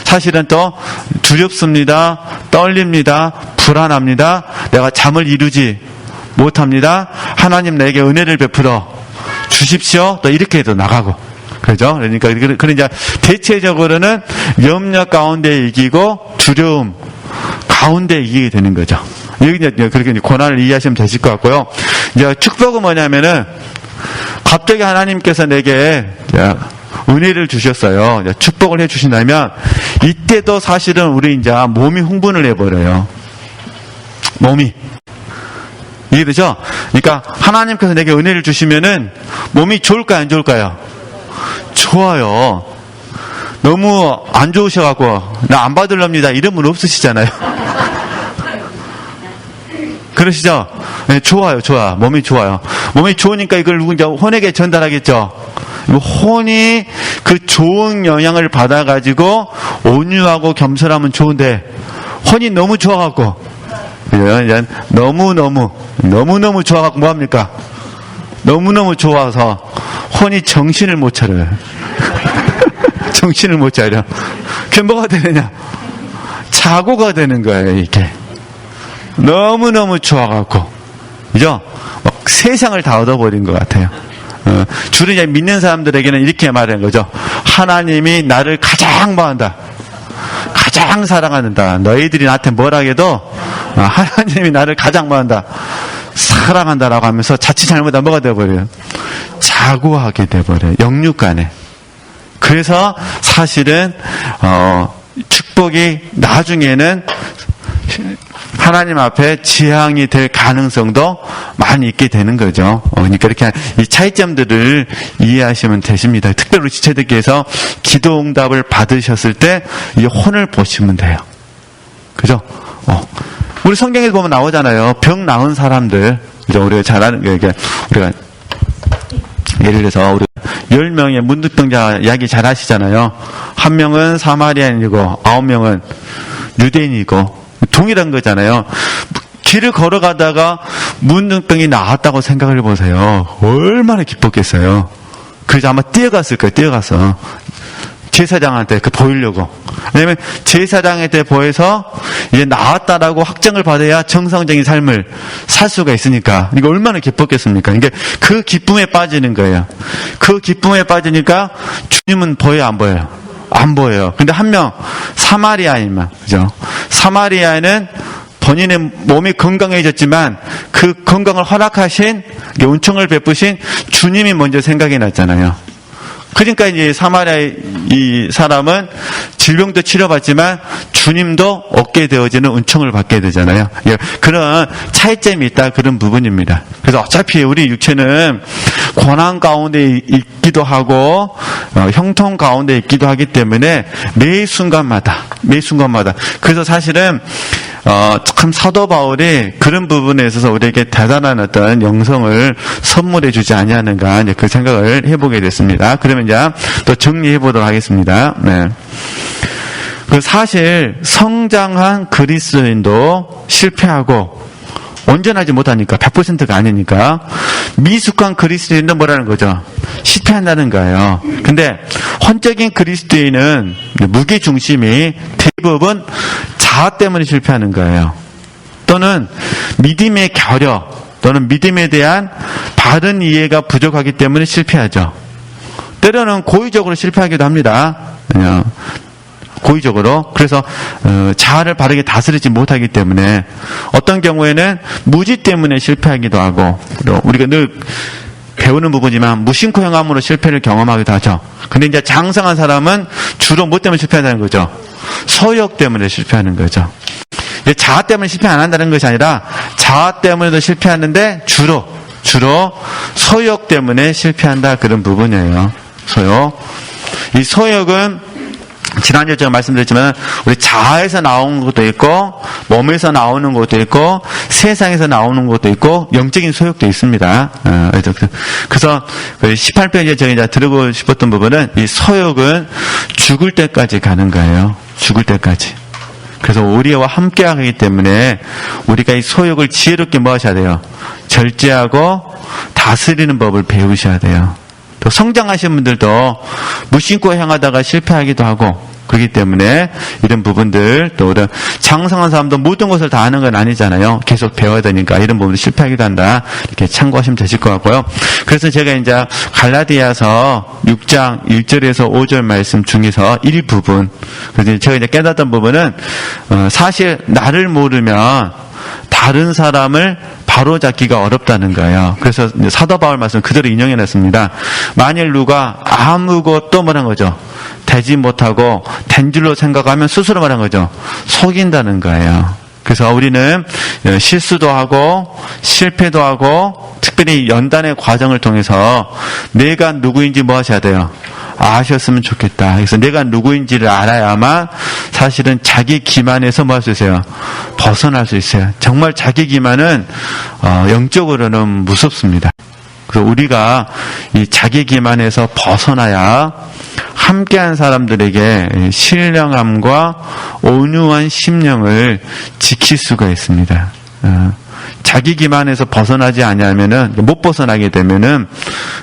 사실은 또 두렵습니다, 떨립니다, 불안합니다, 내가 잠을 이루지 못합니다, 하나님 내게 은혜를 베풀어 주십시오, 또 이렇게도 나가고, 그죠? 그러니까 이제 대체적으로는 염려 가운데 이기고 두려움 가운데 이기게 되는 거죠. 여기 이제 그렇게 고난을 이해하시면 되실 것 같고요. 이제 축복은 뭐냐면은, 갑자기 하나님께서 내게 은혜를 주셨어요. 축복을 해주신다면 이때도 사실은 우리 이제 몸이 흥분을 해버려요. 몸이. 이해되죠? 그러니까 하나님께서 내게 은혜를 주시면은 몸이 좋을까요, 안 좋을까요? 좋아요. 너무 안 좋으셔갖고 나 안 받을랍니다 이런 분 없으시잖아요. 그러시죠? 네, 좋아요. 몸이 좋아요. 몸이 좋으니까 이걸 누구 이제 혼에게 전달하겠죠. 혼이 그 좋은 영향을 받아가지고 온유하고 겸손하면 좋은데, 혼이 너무 좋아갖고, 너무너무 좋아갖고 뭐합니까? 너무너무 좋아서 혼이 정신을 못 차려요. 정신을 못 차려. 그게 뭐가 되느냐? 자고가 되는 거예요, 이게. 너무너무 좋아갖고. 그죠? 막 세상을 다 얻어버린 것 같아요. 주로 이제 믿는 사람들에게는 이렇게 말하는 거죠. 하나님이 나를 가장 뭐한다? 가장 사랑한다. 너희들이 나한테 뭐라 해도 하나님이 나를 가장 뭐한다? 사랑한다라고 하면서 자칫 잘못하면 뭐가 되어버려요? 자고하게 되어버려요. 영육간에. 그래서 사실은 축복이 나중에는 하나님 앞에 지향이 될 가능성도 많이 있게 되는 거죠. 그러니까 이렇게 이 차이점들을 이해하시면 되십니다. 특별히 지체들께서 기도 응답을 받으셨을 때 이 혼을 보시면 돼요. 그죠? 우리 성경에서 보면 나오잖아요. 병 나은 사람들. 그죠? 우리가 잘 아는, 우리가 예를 들어서 우리 10명의 문득병자 이야기 잘 하시잖아요. 한 명은 사마리아인이고 9명은 유대인이고 동일한 거잖아요. 길을 걸어가다가 문득병이 나았다고 생각을 해보세요. 얼마나 기뻤겠어요. 그래서 아마 뛰어갔을 거예요. 뛰어가서 제사장한테 보이려고. 왜냐면 제사장한테 보여서 이제 나았다라고 확정을 받아야 정상적인 삶을 살 수가 있으니까. 이거 얼마나 기뻤겠습니까? 이게 그 기쁨에 빠지는 거예요. 그 기쁨에 빠지니까 주님은 보여요, 안 보여요? 안 보여요. 근데 한 명 사마리아인만, 그죠? 사마리아인은 본인의 몸이 건강해졌지만 그 건강을 허락하신, 은총을 베푸신 주님이 먼저 생각이 났잖아요. 그러니까 이제 사마리아 이 사람은 질병도 치료받지만 주님도 얻게 되어지는 은총을 받게 되잖아요. 그런 차이점이 있다, 그런 부분입니다. 그래서 어차피 우리 육체는 고난 가운데 있기도 하고 형통 가운데 있기도 하기 때문에 매 순간마다 그래서 사실은 참 사도 바울이 그런 부분에 있어서 우리에게 대단한 어떤 영성을 선물해 주지 아니하는가, 이제 그 생각을 해보게 됐습니다. 그러면 이제 또 정리해 보도록 하겠습니다. 네. 그 사실 성장한 그리스도인도 실패하고 온전하지 못하니까 100%가 아니니까 미숙한 그리스도인도 뭐라는 거죠? 실패한다는 거예요. 근데 혼적인 그리스도인은 무게중심이 대부분 자아 때문에 실패하는 거예요. 또는 믿음의 결여 또는 믿음에 대한 바른 이해가 부족하기 때문에 실패하죠. 때로는 고의적으로 실패하기도 합니다. 그냥 고의적으로. 그래서 자아를 바르게 다스리지 못하기 때문에 어떤 경우에는 무지 때문에 실패하기도 하고, 우리가 늘 배우는 부분이지만 무심코 행함으로 실패를 경험하기도 하죠. 근데 이제 장성한 사람은 주로 뭐 때문에 실패한다는 거죠? 소욕 때문에 실패하는 거죠. 자아 때문에 실패 안 한다는 것이 아니라 자아 때문에도 실패하는데 주로 소욕 때문에 실패한다, 그런 부분이에요. 소욕. 이 소욕은 지난주에 제가 말씀드렸지만 우리 자아에서 나오는 것도 있고 몸에서 나오는 것도 있고 세상에서 나오는 것도 있고 영적인 소욕도 있습니다. 그래서 18편에 제가 이제 들고 싶었던 부분은 이 소욕은 죽을 때까지 가는 거예요. 죽을 때까지. 그래서 우리와 함께 하기 때문에 우리가 이 소욕을 지혜롭게 뭐 하셔야 돼요? 절제하고 다스리는 법을 배우셔야 돼요. 또 성장하신 분들도 무심코 행하다가 실패하기도 하고 그렇기 때문에 이런 부분들, 또 우리 장성한 사람도 모든 것을 다 아는 건 아니잖아요. 계속 배워야 되니까 이런 부분도 실패하기도 한다, 이렇게 참고하시면 되실 것 같고요. 그래서 제가 이제 갈라디아서 6장 1절에서 5절 말씀 중에서 일부분, 그래서 제가 이제 깨닫던 부분은 사실 나를 모르면 다른 사람을 바로잡기가 어렵다는 거예요. 그래서 사도 바울 말씀 그대로 인용해놨습니다. 만일 누가 아무것도 뭐란 거죠? 되지 못하고 된 줄로 생각하면 스스로 말한 거죠. 속인다는 거예요. 그래서 우리는 실수도 하고 실패도 하고 특별히 연단의 과정을 통해서 내가 누구인지 뭐 하셔야 돼요? 아셨으면 좋겠다. 그래서 내가 누구인지를 알아야만 사실은 자기 기만에서 뭐 할 수 있어요? 벗어날 수 있어요. 정말 자기 기만은 영적으로는 무섭습니다. 그래서 우리가 이 자기 기만에서 벗어나야 함께한 사람들에게 신령함과 온유한 심령을 지킬 수가 있습니다. 자기 기만에서 벗어나지 않으면은, 못 벗어나게 되면은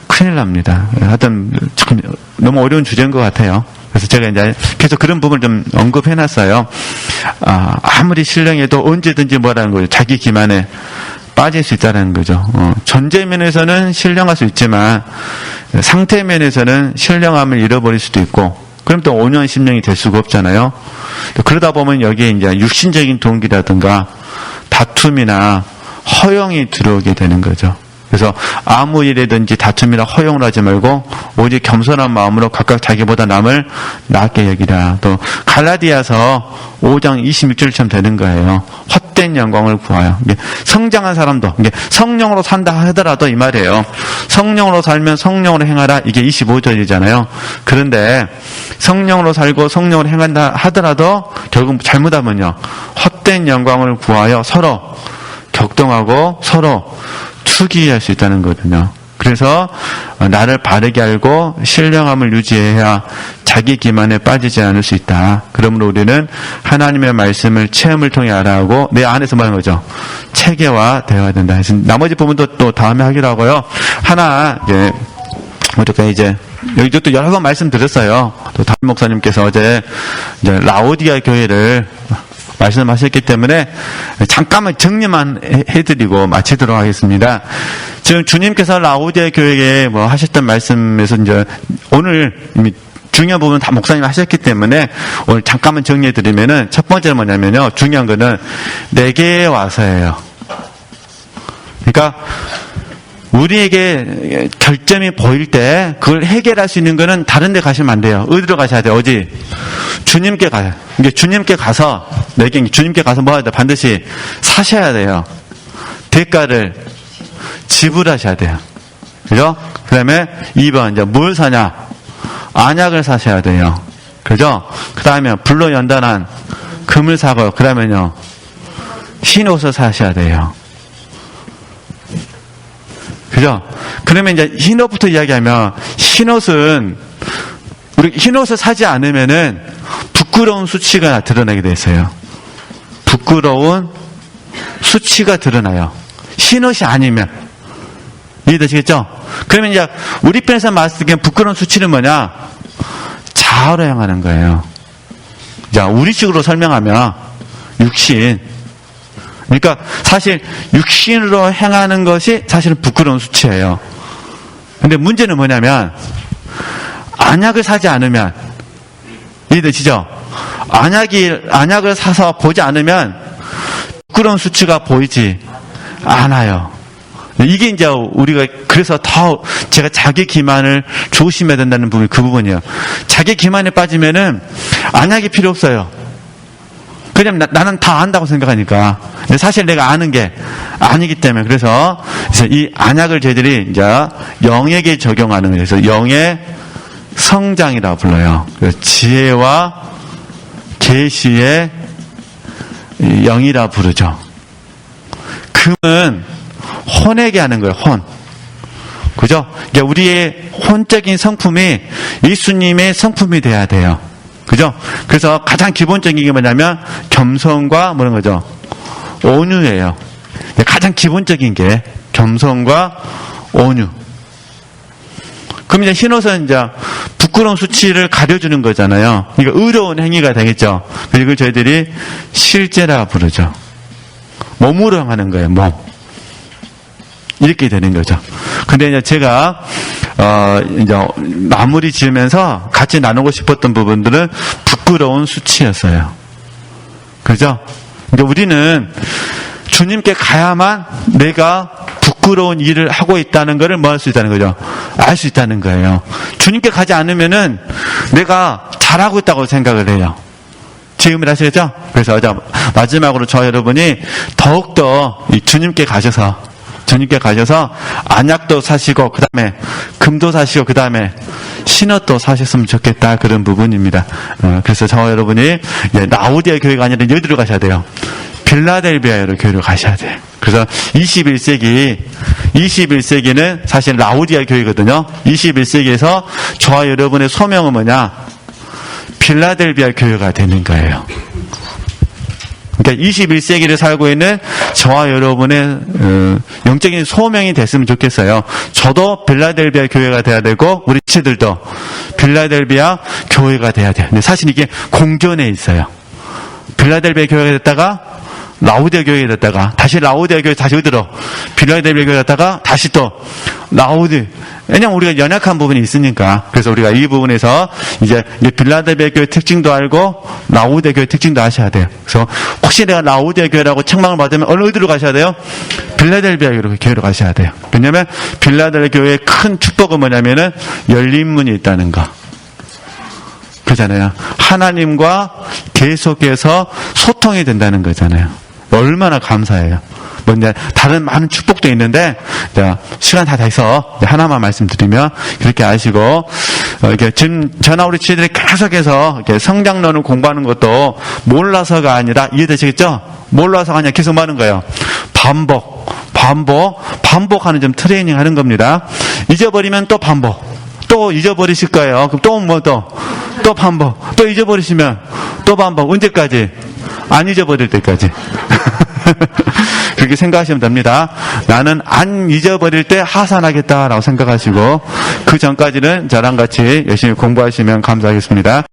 큰일 납니다. 하여튼 참 너무 어려운 주제인 것 같아요. 그래서 제가 이제 계속 그런 부분을 좀 언급해놨어요. 아무리 신령해도 언제든지 뭐라는 거예요? 자기 기만에 빠질 수 있다는 거죠. 존재면에서는 신령할 수 있지만 상태면에서는 신령함을 잃어버릴 수도 있고, 그럼 또 온유한 심령이 될 수가 없잖아요. 그러다 보면 여기에 이제 육신적인 동기라든가 다툼이나 허용이 들어오게 되는 거죠. 그래서 아무 일에든지 다툼이나 허용을 하지 말고 오직 겸손한 마음으로 각각 자기보다 남을 낫게 여기라. 또 갈라디아서 5장 26절처럼 되는 거예요. 헛된 영광을 구하여. 이게 성장한 사람도 이게 성령으로 산다 하더라도 이 말이에요. 성령으로 살면 성령으로 행하라. 이게 25절이잖아요. 그런데 성령으로 살고 성령으로 행한다 하더라도 결국 잘못하면요. 헛된 영광을 구하여 서로 격동하고 서로 투기할 수 있다는 거거든요. 그래서 나를 바르게 알고 신령함을 유지해야 자기 기만에 빠지지 않을 수 있다. 그러므로 우리는 하나님의 말씀을 체험을 통해 알아하고 내 안에서 뭐 하는 거죠? 체계화 되어야 된다. 나머지 부분도 또 다음에 하기로 하고요. 하나 우리가 이제 여기 또 여러 번 말씀드렸어요. 또 담임 목사님께서 어제 이제 라오디아 교회를 말씀하셨기 때문에 잠깐만 정리만 해드리고 마치도록 하겠습니다. 지금 주님께서 라오디아 교회에 뭐 하셨던 말씀에서 이제 오늘 이미 중요한 부분 다 목사님 하셨기 때문에 오늘 잠깐만 정리해드리면은 첫 번째는 뭐냐면요. 중요한 거는 내게 와서예요. 그러니까 우리에게 결점이 보일 때 그걸 해결할 수 있는 거는 다른 데 가시면 안 돼요. 어디로 가셔야 돼요? 어디? 주님께 가요. 이게 주님께 가서 내게 주님께 가서 뭐 해야 돼요? 반드시 사셔야 돼요. 대가를 지불하셔야 돼요. 그죠? 그 다음에 2번 이제 뭘 사냐? 안약을 사셔야 돼요. 그죠? 그 다음에 불로 연단한 금을 사고요. 그 다음에요 흰 옷을 사셔야 돼요. 그죠? 그러면 이제 흰옷부터 이야기하면, 흰옷은, 우리 흰옷을 사지 않으면은, 부끄러운 수치가 드러나게 돼 있어요. 부끄러운 수치가 드러나요. 흰옷이 아니면. 이해되시겠죠? 그러면 이제, 우리 편에서 말했을 때 부끄러운 수치는 뭐냐? 자아로 향하는 거예요. 자, 우리식으로 설명하면, 육신. 그러니까 사실 육신으로 행하는 것이 사실은 부끄러운 수치예요. 근데 문제는 뭐냐면 안약을 사지 않으면 이해되시죠? 안약을 사서 보지 않으면 부끄러운 수치가 보이지 않아요. 이게 이제 우리가 그래서 더 제가 자기 기만을 조심해야 된다는 부분이 그 부분이에요. 자기 기만에 빠지면은 안약이 필요 없어요. 그냥 나는 다 안다고 생각하니까. 근데 사실 내가 아는 게 아니기 때문에. 그래서 이 안약을 저희들이 이제 영에게 적용하는 거예요. 그래서 영의 성장이라고 불러요. 지혜와 계시의 영이라 부르죠. 금은 혼에게 하는 거예요. 혼. 그죠? 그러니까 우리의 혼적인 성품이 예수님의 성품이 돼야 돼요. 그죠? 그래서 가장 기본적인 게 뭐냐면 겸손과 뭐는 거죠? 온유예요. 가장 기본적인 게 겸손과 온유. 그럼 이제 흰옷은 이제 부끄러운 수치를 가려주는 거잖아요. 그러니까 의로운 행위가 되겠죠. 그리고 저희들이 실제라 부르죠. 몸으로 하는 거예요. 몸. 이렇게 되는 거죠. 근데 이제 제가 이제 마무리 지으면서 같이 나누고 싶었던 부분들은 부끄러운 수치였어요. 그죠? 그러니까 우리는 주님께 가야만 내가 부끄러운 일을 하고 있다는 것을 뭐 할 수 있다는 거죠? 알 수 있다는 거예요. 주님께 가지 않으면은 내가 잘하고 있다고 생각을 해요. 지금을 아시겠죠? 그래서 마지막으로 저 여러분이 더욱더 이 주님께 가셔서 안약도 사시고 그 다음에 금도 사시고 그 다음에 흰옷도 사셨으면 좋겠다 그런 부분입니다. 그래서 저 여러분이 라오디아 교회가 아니라 여기로 가셔야 돼요. 빌라델비아 교회로 가셔야 돼요. 그래서 21세기는 사실 라오디아 교회거든요. 21세기에서 저와 여러분의 소명은 뭐냐? 빌라델비아 교회가 되는 거예요. 그러니까 21세기를 살고 있는 저와 여러분의 영적인 소명이 됐으면 좋겠어요. 저도 빌라델비아 교회가 돼야 되고 우리 지체들도 빌라델비아 교회가 돼야 돼요. 근데 사실 이게 공존에 있어요. 빌라델비아 교회가 됐다가 라우디아 교회에 갔다가 다시 라우디아 교회 다시 어디로 빌라델비아 교회 갔다가 다시 또 왜냐면 우리가 연약한 부분이 있으니까. 그래서 우리가 이 부분에서 이제 빌라델비아 교회 특징도 알고 라우디아 교회 특징도 아셔야 돼요. 그래서 혹시 내가 라우디아 교회라고 책망을 받으면 어디로 가셔야 돼요? 빌라델비아 교회로 가셔야 돼요. 왜냐면 빌라델비아 교회의 큰 축복은 뭐냐면은 열린 문이 있다는 거. 그잖아요. 하나님과 계속해서 소통이 된다는 거잖아요. 얼마나 감사해요. 뭐 이제 다른 많은 축복도 있는데 시간 다 돼서 하나만 말씀드리면 그렇게 아시고 이렇게 지금 저나 우리 친구들이 계속해서 이렇게 성장론을 공부하는 것도 몰라서가 아니라 이해되시겠죠? 몰라서가 아니라 계속 하는 거예요. 반복하는 좀 트레이닝 하는 겁니다. 잊어버리면 또 반복. 또 잊어버리실 거예요. 그럼 또 반복. 또 잊어버리시면 또 반복. 언제까지? 안 잊어버릴 때까지. 그렇게 생각하시면 됩니다. 나는 안 잊어버릴 때 하산하겠다라고 생각하시고 그 전까지는 저랑 같이 열심히 공부하시면 감사하겠습니다.